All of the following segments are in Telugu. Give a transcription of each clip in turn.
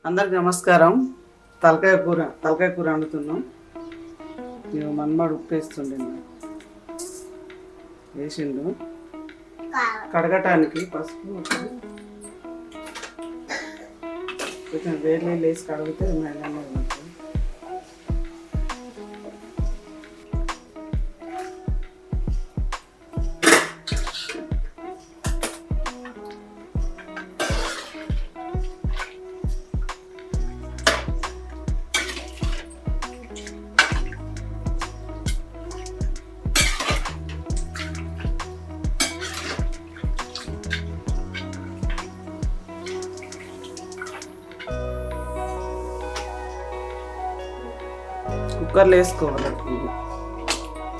అందరికి నమస్కారం. తలకాయ కూర వండుతున్నాం. నేను మన్మడు ఉప్పు వేసిండు. కడగటానికి పసుపు కొంచెం వేడి నీళ్ళు వేసి కడిగితే మేళంగా ఉంటుంది. కుక్కర్లో వేసుకోవాలి.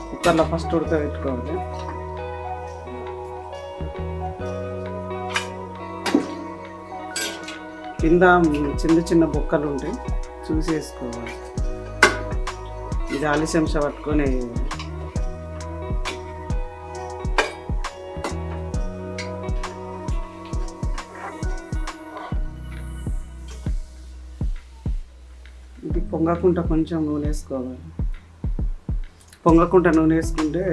కుక్కర్లో ఫస్ట్ ఉడకబెట్టుకోవాలి. కింద చిన్న చిన్న బొక్కలు ఉంటాయి, చూసి వేసుకోవాలి. ఇది ఆలస్యంస పట్టుకొని ఇది పొంగకుండా కొంచెం నూనె వేసుకోవాలి. పొంగకుండా నూనె వేసుకుంటే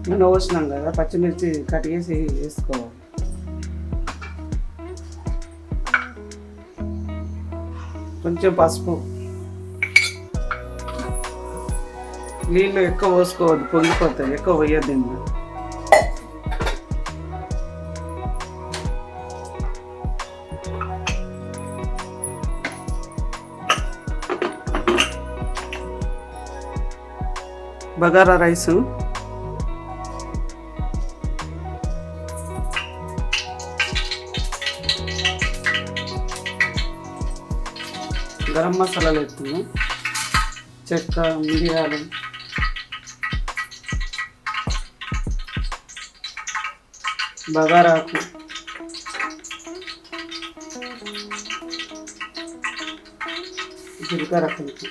నూనె పోసినాం కదా, పచ్చిమిర్చి కట్ చేసి వేసుకోవాలి. కొంచెం పసుపు, నీళ్ళు ఎక్కువ పోసుకోవద్దు, పొంగిపోతుంది. ఎక్కువ పోయొద్దు. ఇందులో బగారా రైసు, గరం మసాలాలు వేస్తున్నాం. చెక్క, మిరియాలు, బగారాకు, జీలకర్ర కొంచెం,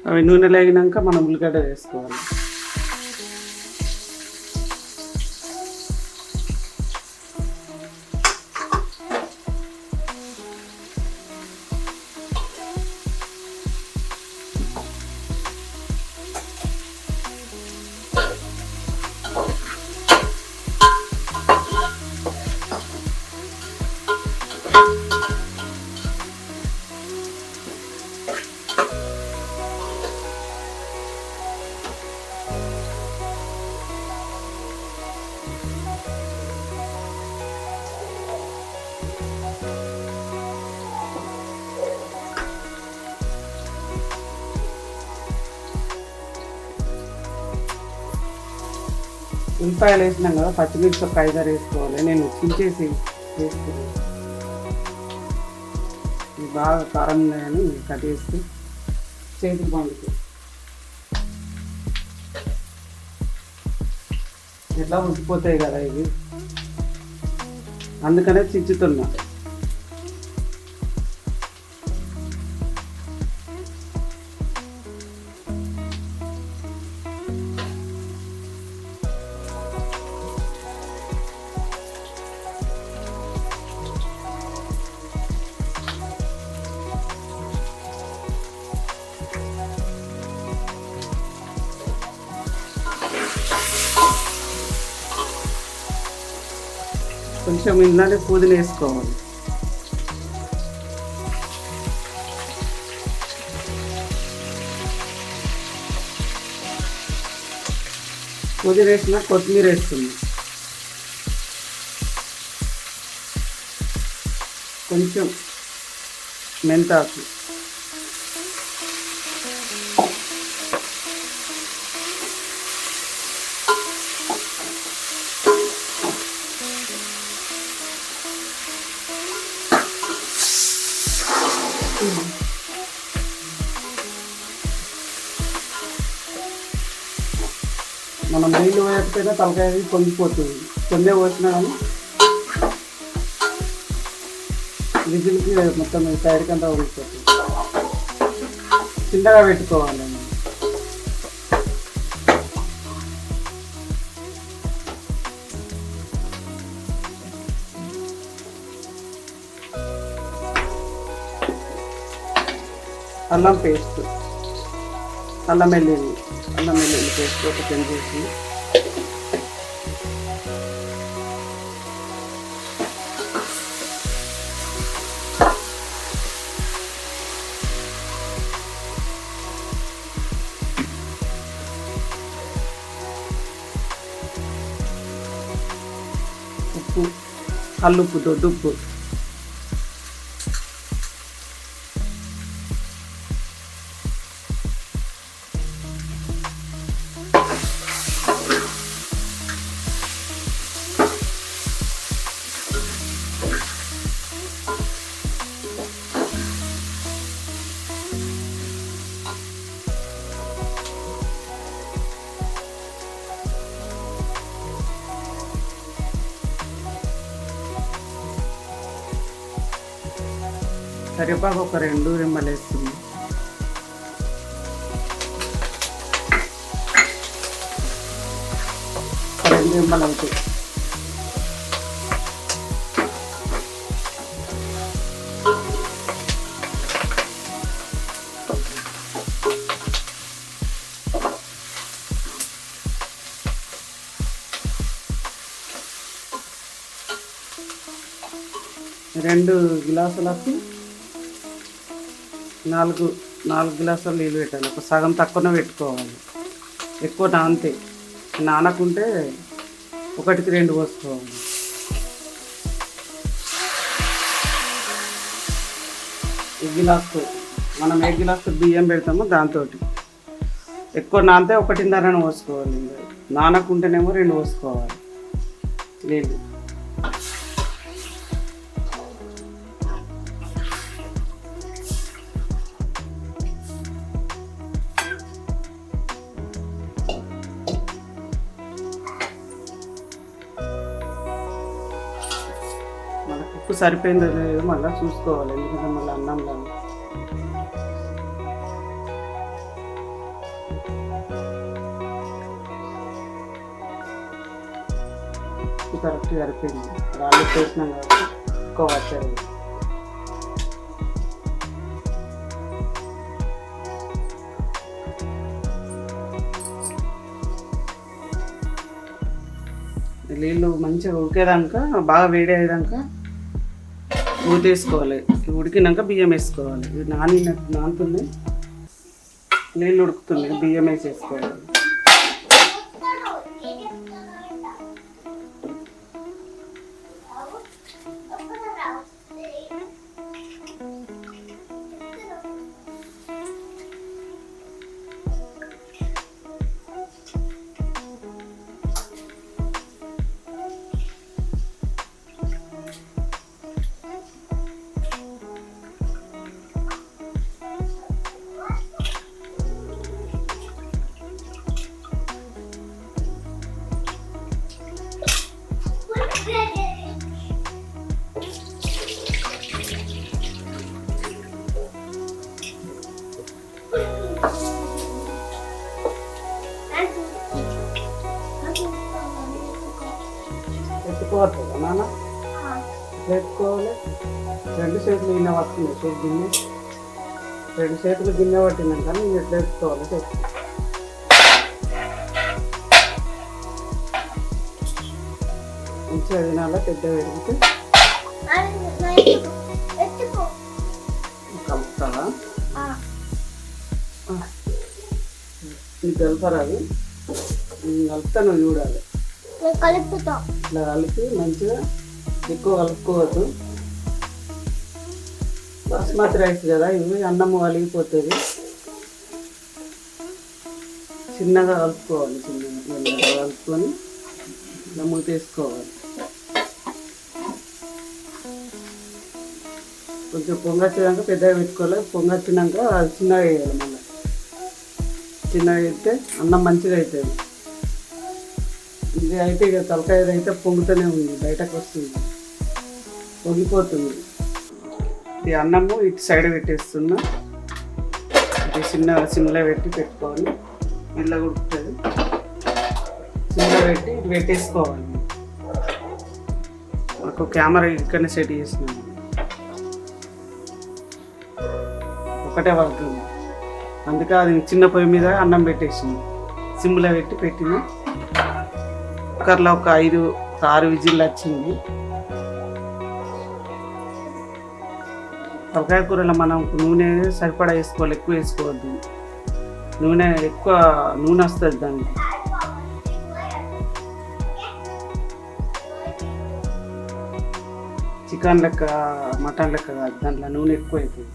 అవి నూనె లేగినాక మనం ఉల్లిగడ్డ వేసుకోవాలి. ఉల్లిపాయలు వేసినాం కదా, పచ్చిమిర్చి ఒక 5 వేసుకోవాలి. నేను చించేసి వేసుకున్నాను. ఇది బాగా కారం ఉన్నాయని కట్ చేసి చేతికి పండుతుంది. ఎట్లా ఉడికిపోతాయి కదా ఇవి, అందుకనే చించుతున్నా. కొంచెం ఇందానే పుదీనా వేసుకోవాలి. పుదీనా వేసిన కొత్తిమీర వేస్తుంది. కొంచెం మెంతాకు, మనం నీళ్ళు వేయకపోయినా తలకాయ పొంగిపోతుంది. కొందే పోసినా కానీ విజిల్కి మొత్తం సైడ్కి అంతా ఉడికిపోతుంది. చిన్నగా పెట్టుకోవాలి. అల్లం పేస్ట్, అల్లం వెల్లుల్లి పేస్ట్ ఒక 10 చేసి, ఉప్పు, కల్లుప్పు, దొడ్డుప్పు, కరివేపాకు ఒక 2 రెమ్మలు వేస్తుంది. ఒక 2 రెమ్మలు అవుతాయి. రెండు గ్లాసులకు 4 గ్లాసులు నీళ్ళు పెట్టాలి. ఒక సగం తక్కువనే పెట్టుకోవాలి, ఎక్కువ నానితే నానకుంటే 1కి 2 పోసుకోవాలి. ఈ గ్లాసు మనం ఏ గ్లాసు బియ్యం పెడతామో దాంతో ఎక్కువ నానితే 1.5 పోసుకోవాలి. నానకుంటేనేమో 2 పోసుకోవాలి నీళ్ళు. మనకు ఉప్పు సరిపోయిందో లేదో మళ్ళీ చూసుకోవాలి, ఎందుకంటే మళ్ళీ అన్నంలో ఉప్పు కరెక్ట్ సరిపోయింది. రాళ్ళు చేసినాం కాబట్టి ఎక్కువ వచ్చారు. నీళ్ళు మంచిగా ఉడికేదాకా, బాగా వేడి అయ్యేదాకా ఊదేసుకోవాలి. ఉడికినాక బియ్యం వేసుకోవాలి. ఇవి నానుతుంది, నీళ్ళు ఉడుకుతుంది, బియ్యం వేసేసుకోవాలి. ఎత్తుకోవట్లేదా నాన్న? ఎత్తుకోవాలి. 2 చేతులు గిన్నె పట్టుకున్నాయి. చూడు గిన్నె, 2 చేతులు గిన్నె పట్టినాం కానీ నేను ఎట్లా ఎత్తుకోవాలి చెప్పు. మంచిగా తినాలా, పెద్ద పెరిగితే కలుపుతావా? నీకు కలపరా? అది కలుపుతా, నువ్వు చూడాలి. ఇట్లా కలిపి మంచిగా ఎక్కువ కలుపుకోవద్దు. బాస్మతి రైస్ కదా, ఇవి అన్నము వలిగిపోతుంది. చిన్నగా కలుపుకోవాలి, చిన్నగా కలుపుకొని నమ్ము తీసుకోవాలి. కొంచెం పొంగొచ్చినాక పెద్దగా పెట్టుకోవాలి. పొంగొచ్చినాక అది చిన్నగా వేయాలి. మళ్ళీ చిన్నగా వేస్తే అన్నం మంచిగా అవుతుంది. ఇది అయితే ఇక తలకాయ అయితే పొంగుతూనే ఉంది, బయటకు వస్తుంది, పొంగిపోతుంది. ఈ అన్నము ఇటు సైడ్ పెట్టేస్తున్నా. ఇది చిన్న సిమ్లో పెట్టుకోవాలి. మెల్లగా ఉడుకుతుంది. సిమ్లో పెట్టి ఇటు పెట్టేసుకోవాలి. మాకు కెమెరా ఇక్కడనే సెట్ చేసినాము, ఒకటే పడుతుంది. అందుకే అది చిన్న పొయ్యి మీద అన్నం పెట్టేసింది, సిమ్లో పెట్టిన కుక్కర్లో ఒక 6 విజిల్లు వచ్చింది. తలకాయ కూరలో మనం నూనె సరిపడా వేసుకోవాలి, ఎక్కువ వేసుకోవద్దు. ఎక్కువ నూనె వస్తుంది దానికి. చికెన్ లెక్క మటన్ లెక్క కాదు, దాంట్లో నూనె ఎక్కువ అవుతుంది.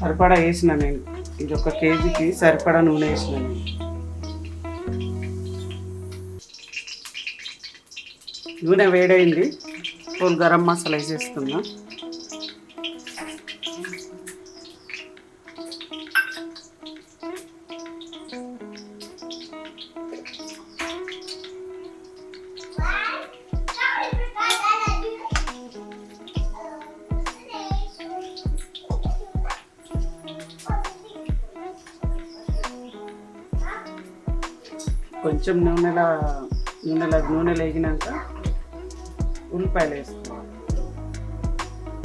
సరిపడా వేసిన నేను, ఇది 1 కేజీకి సరిపడా నూనె వేసిన నేను. నూనె వేడైంది, హోల్ గరం మసాలా వేసేస్తున్నా. కొంచెం నూనెలో వేగినాక ఉల్లిపాయలు వేసుకోవాలి.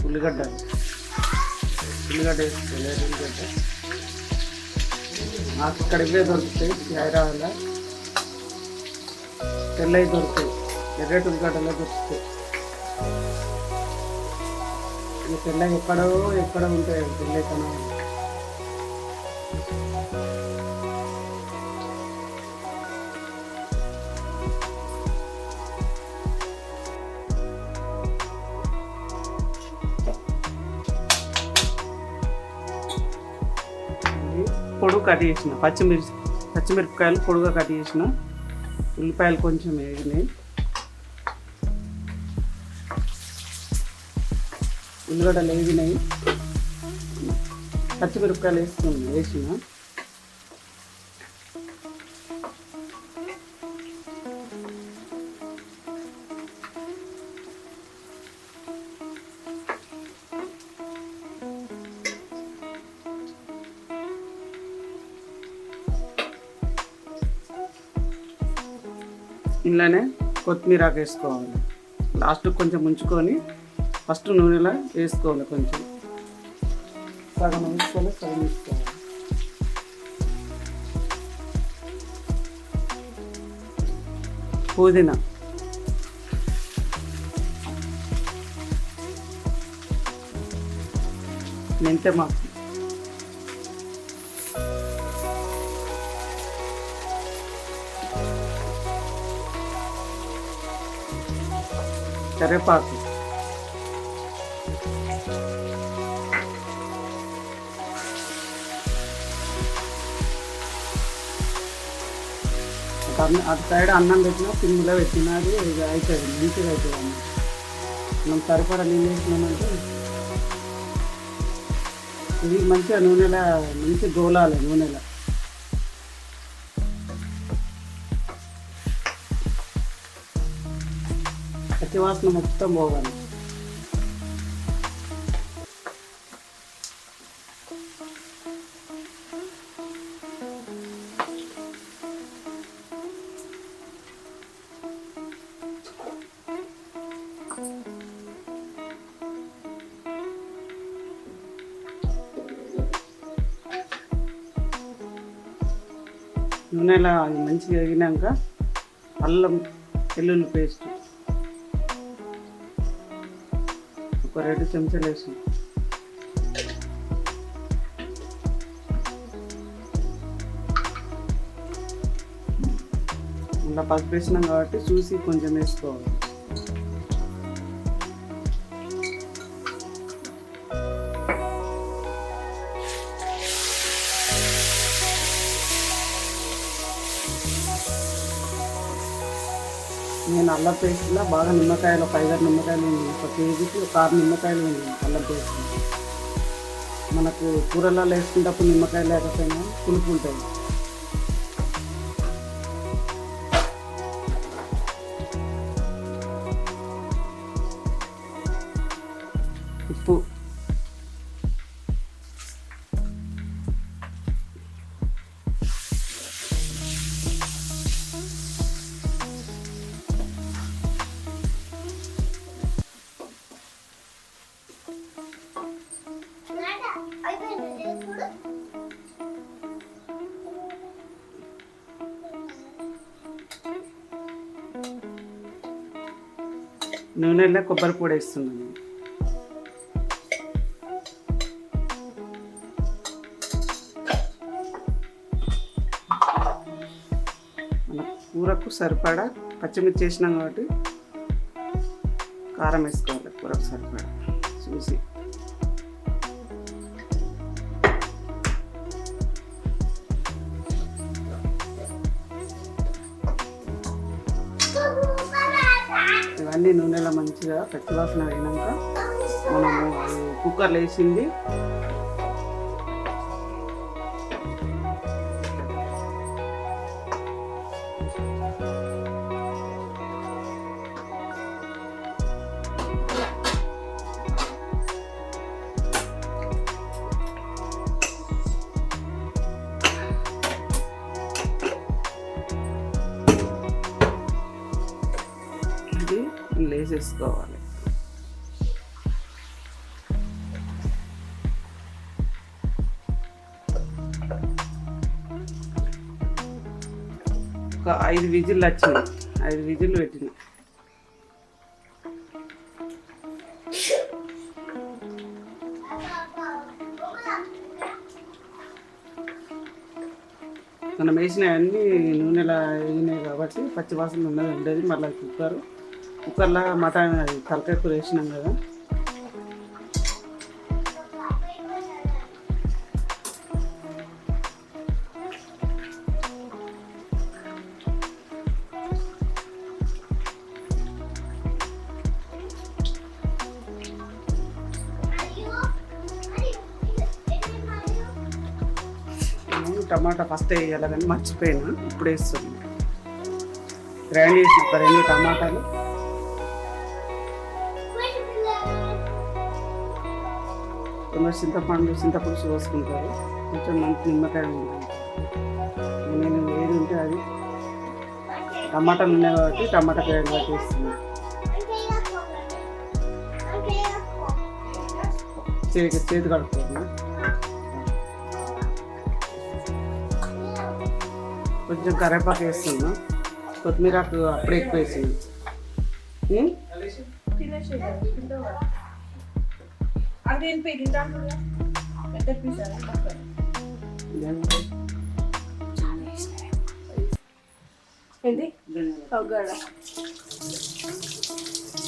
ఉల్లిగడ్డ వేసుకోవాలి. ఉల్లిగడ్డ నాకు ఇక్కడ ఇవే దొరుకుతాయి, హైదరాబాద్లో తెల్లవి దొరుకుతాయి, ఎర్రటి ఉల్లిగడ్డలో దొరుకుతాయి. ఇక తెల్లవి ఎక్కడ ఉంటాయి తెల్లవి కన్నా. పొడుగు కట్ చేసిన పచ్చిమిరపకాయలు పొడుగా కట్ చేసిన. ఉల్లిపాయలు కొంచెం వేగినాయి, ఉల్లిగడ్డలు వేగినాయి, పచ్చిమిరపకాయలు వేసిన. ఇంట్లోనే కొత్తిమీర వేసుకోవాలి. లాస్ట్ కొంచెం ఉంచుకొని ఫస్ట్ నూనెలో వేసుకోవాలి. కొంచెం సగం వేసుకోవాలి, సగం వేసుకోవాలి. పుదీనా, మెంతెమాకు, కరివేపాకు, అటు సైడ్ అన్నం పెట్టినా సిమ్లో పెట్టినా అది అవుతుంది, మంచిగా అవుతుంది అన్నం. మనం సరిపడా నీళ్ళు వేసినామంటే ఇది మంచిగా నూనెలో మంచి గోలాలి. నూనెలో పచ్చివాసన మొత్తం పోవాలి. నూనెలో మంచిగా వేగినాక అల్లం వెల్లుల్లి పేస్ట్ ఒక 2 చెంచాలు వేసి, ఇలా పసుపు వేసినాం కాబట్టి చూసి కొంచెం వేసుకోవాలి. నేను అల్లం పేస్ట్లో బాగా నిమ్మకాయలు ఒక 5-6 నిమ్మకాయలు ఉంది, 1 కేజీకి ఒక 6 నిమ్మకాయలు ఉంది అల్లం పేస్ట్. మనకు కూరలలో వేసుకునేటప్పుడు నిమ్మకాయలు లేకపోయినా పులుపు ఉంటుంది. ఉప్పు, నూనెలో కొబ్బరి పొడి వేస్తున్నాను. మన కూరకు సరిపడా పచ్చిమిర్చి వేసినాం కాబట్టి కారం వేసుకోవాలి. కూరకు సరిపడా చూసి ఇవన్నీ నూనెలో మంచిగా పచ్చివాసన అయినాక మనము కుక్కర్లో వేసింది వేసేసుకోవాలి. ఒక 5 విజిల్లు వచ్చినాయి. 5 విజిల్లు పెట్టిన. మనం వేసినవన్నీ నూనెలో వేగినాయి కాబట్టి పచ్చివాసన ఉండేది. మళ్ళీ కుక్కర్లో మటన్ తలకాయ కూర వేసినాం కదా, టమాటా ఫస్ట్ వేయాలి కానీ మర్చిపోయినా, ఇప్పుడు వేస్తున్నాను. గ్రైండ్ చేసిన ఒక 2 టమాటాలు, కొందరు చింతపులుసు పోసుకుంటారు, కొంచెం మంచి నిమ్మకాయ ఉంటుంది. నేను ఏది ఉంటే అది టమాటాలు ఉన్నాయి కాబట్టి టమాటా గ్రైండ్ వేస్తున్నాను. చేతి కడుపుతున్నా. కొంచెం కరివేపాకు వేస్తున్నా, కొత్తిమీర అప్పుడే ఎక్కువ వేసింది.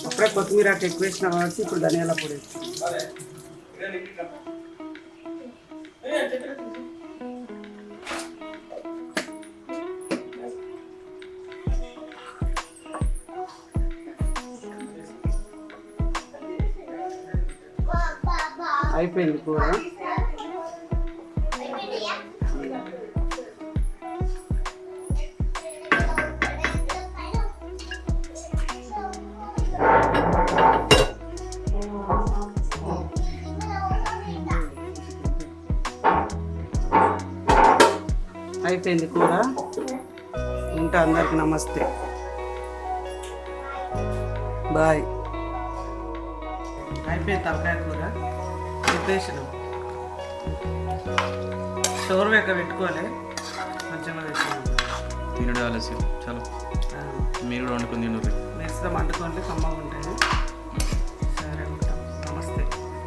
అప్పుడే కొత్తిమీర ఎక్కువ వేసిన కాబట్టి ఇప్పుడు ధనియాల పొడి వేస్తుంది. అయిపోయింది కూర. అయిపోయింది కూర. ఉంటా. అందరికి నమస్తే, బాయ్. అయిపోయింది తలకాయ కూర. ఉద్దేశం షోర్ వేక పెట్టుకోలే, కొంచెం తినడం ఆలస్యం. చాలా మీరు కూడా వండుకొని తినరు. నెక్స్ట్ వండుకోండి, కమ్మగా ఉంటాయి.